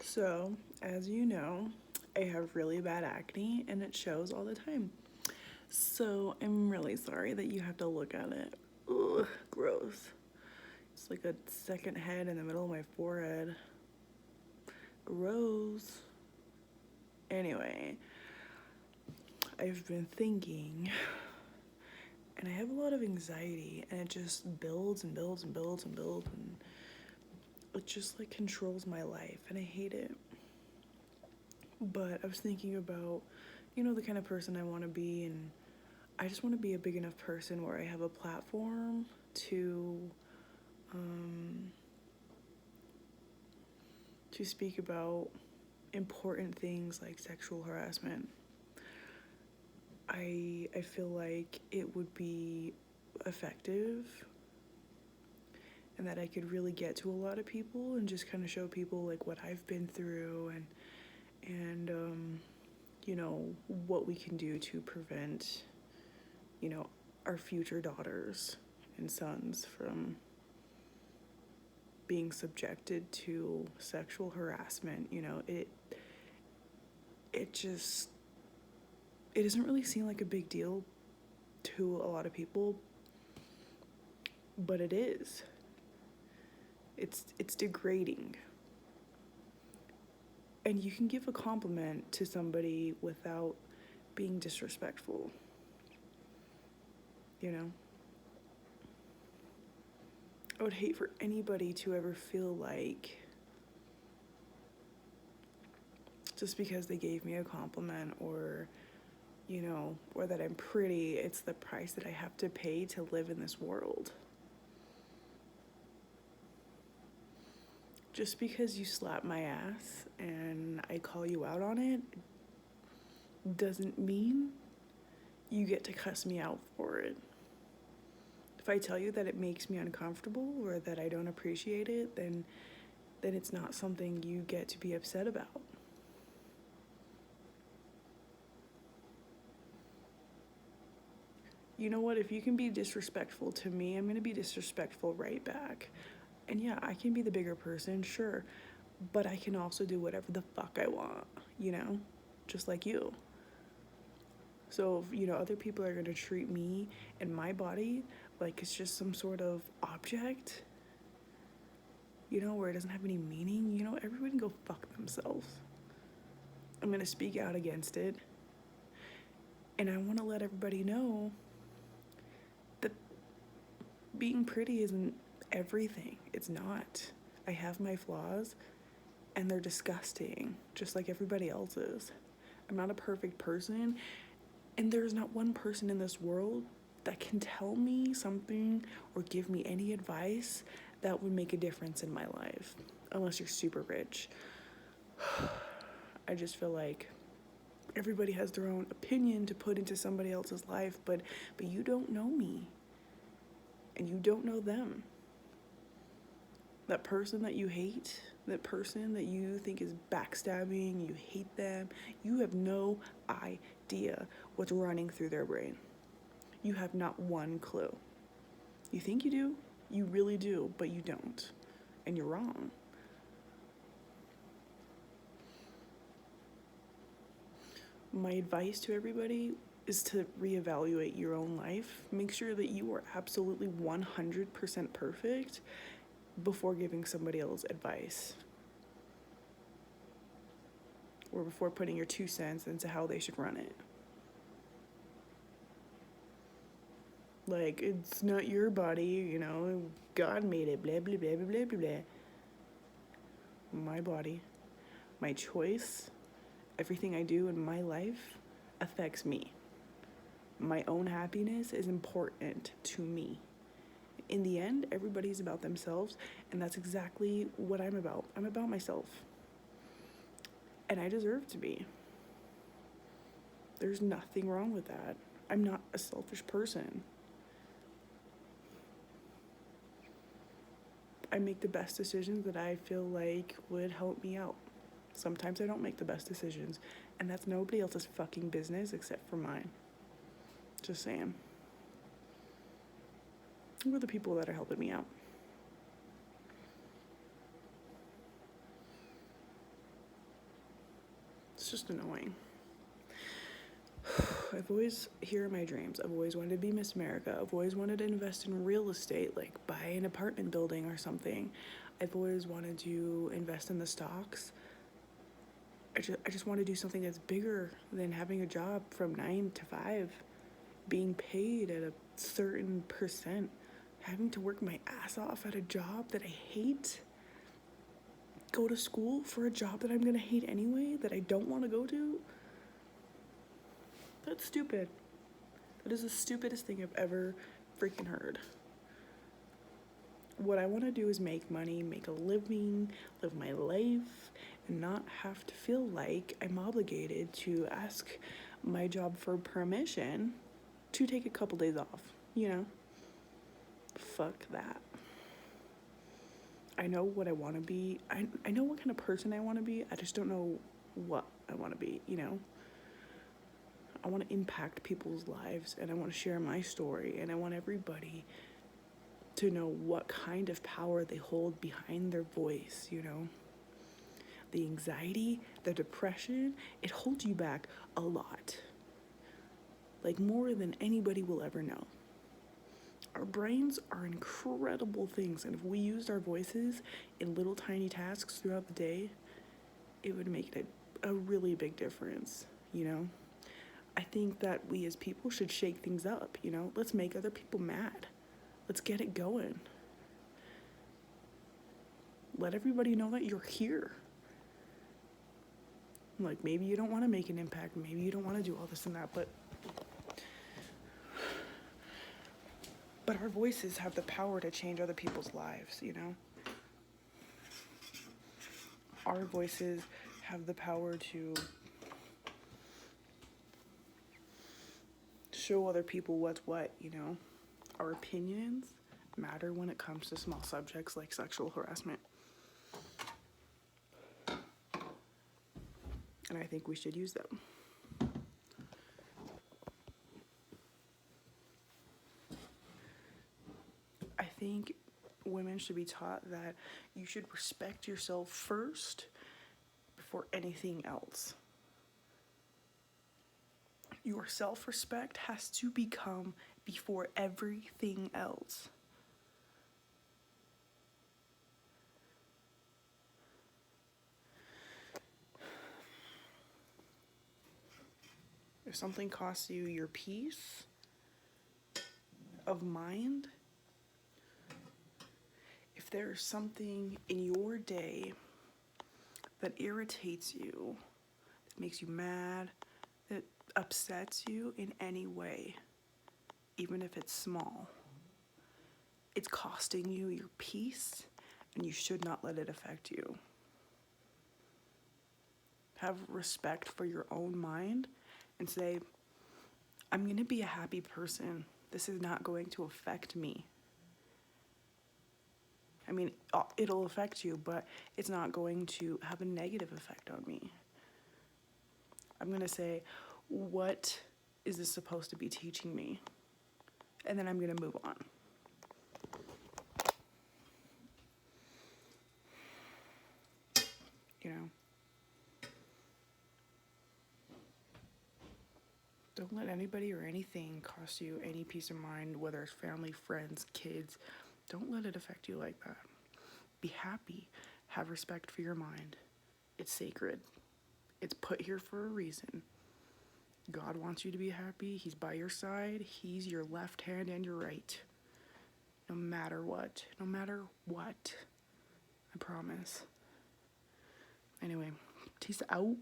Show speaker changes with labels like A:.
A: So, as you know, I have really bad acne and it shows all the time. So, I'm really sorry that you have to look at it. Ugh, gross. It's like a second head in the middle of my forehead. Gross. Anyway, I've been thinking, and I have a lot of anxiety, and it just builds and builds and builds and builds, and it just like controls my life, and I hate it. But I was thinking about, the kind of person I want to be, and I just want to be a big enough person where I have a platform um, to speak about important things like sexual harassment. I feel like it would be effective and that I could really get to a lot of people and just kind of show people like what I've been through and what we can do to prevent our future daughters and sons from being subjected to sexual harassment. It just it doesn't really seem like a big deal to a lot of people, but it is. It's degrading. And you can give a compliment to somebody without being disrespectful. You know? I would hate for anybody to ever feel like just because they gave me a compliment or that I'm pretty, it's the price that I have to pay to live in this world. Just because you slap my ass and I call you out on it doesn't mean you get to cuss me out for it. If I tell you that it makes me uncomfortable or that I don't appreciate it, then it's not something you get to be upset about. You know what? If you can be disrespectful to me, I'm going to be disrespectful right back. And yeah, I can be the bigger person, sure. But I can also do whatever the fuck I want, just like you. So, if, other people are going to treat me and my body like it's just some sort of object, where it doesn't have any meaning, everybody can go fuck themselves. I'm going to speak out against it. And I want to let everybody know that being pretty isn't everything. It's not. I have my flaws, and they're disgusting, just like everybody else's. I'm not a perfect person, and there's not one person in this world that can tell me something or give me any advice that would make a difference in my life, unless you're super rich. I just feel like everybody has their own opinion to put into somebody else's life, but you don't know me, and you don't know them. That person that you hate, that person that you think is backstabbing, you hate them, you have no idea what's running through their brain. You have not one clue. You think you do, you really do, but you don't. And you're wrong. My advice to everybody is to reevaluate your own life. Make sure that you are absolutely 100% perfect before giving somebody else advice. Or before putting your 2 cents into how they should run it. Like, it's not your body, God made it, blah, blah, blah, blah, blah, blah. My body, my choice, everything I do in my life affects me. My own happiness is important to me. In the end, everybody's about themselves, and that's exactly what I'm about. I'm about myself. And I deserve to be. There's nothing wrong with that. I'm not a selfish person. I make the best decisions that I feel like would help me out. Sometimes I don't make the best decisions, and that's nobody else's fucking business except for mine. Just saying. Who are the people that are helping me out? it's just annoying. I've always, here are my dreams. I've always wanted to be Miss America. I've always wanted to invest in real estate, like buy an apartment building or something. I've always wanted to invest in the stocks. I just want to do something that's bigger than having a job from 9 to 5, being paid at a certain percent, having to work my ass off at a job that I hate, go to school for a job that I'm going to hate anyway, that I don't want to go to. That's stupid. That is the stupidest thing I've ever freaking heard. What I want to do is make money, make a living, live my life, and not have to feel like I'm obligated to ask my job for permission to take a couple days off, you know? Fuck that. I know what I want to be. I know what kind of person I want to be. I just don't know what I want to be, you know? I want to impact people's lives, and I want to share my story, and I want everybody to know what kind of power they hold behind their voice, you know? The anxiety, the depression, it holds you back a lot. Like more than anybody will ever know. Our brains are incredible things, and if we used our voices in little tiny tasks throughout the day, it would make a really big difference, you know? I think that we as people should shake things up, you know? Let's make other people mad. Let's get it going. Let everybody know that you're here. Like, maybe you don't want to make an impact, maybe you don't want to do all this and that, but our voices have the power to change other people's lives, you know? Our voices have the power to show other people what's what, you know? Our opinions matter when it comes to small subjects like sexual harassment. And I think we should use them. I think women should be taught that you should respect yourself first before anything else. Your self-respect has to become before everything else. If something costs you your peace of mind, if there's something in your day that irritates you, that makes you mad, that upsets you in any way, even if it's small, it's costing you your peace, and you should not let it affect you. Have respect for your own mind and say, I'm going to be a happy person. This is not going to affect me. I mean, it'll affect you, but it's not going to have a negative effect on me. I'm going to say, what is this supposed to be teaching me? And then I'm going to move on. You know? Don't let anybody or anything cost you any peace of mind, whether it's family, friends, kids. Don't let it affect you like that. Be happy. Have respect for your mind. It's sacred. It's put here for a reason. God wants you to be happy. He's by your side. He's your left hand and your right. No matter what. No matter what. I promise. Anyway, peace out.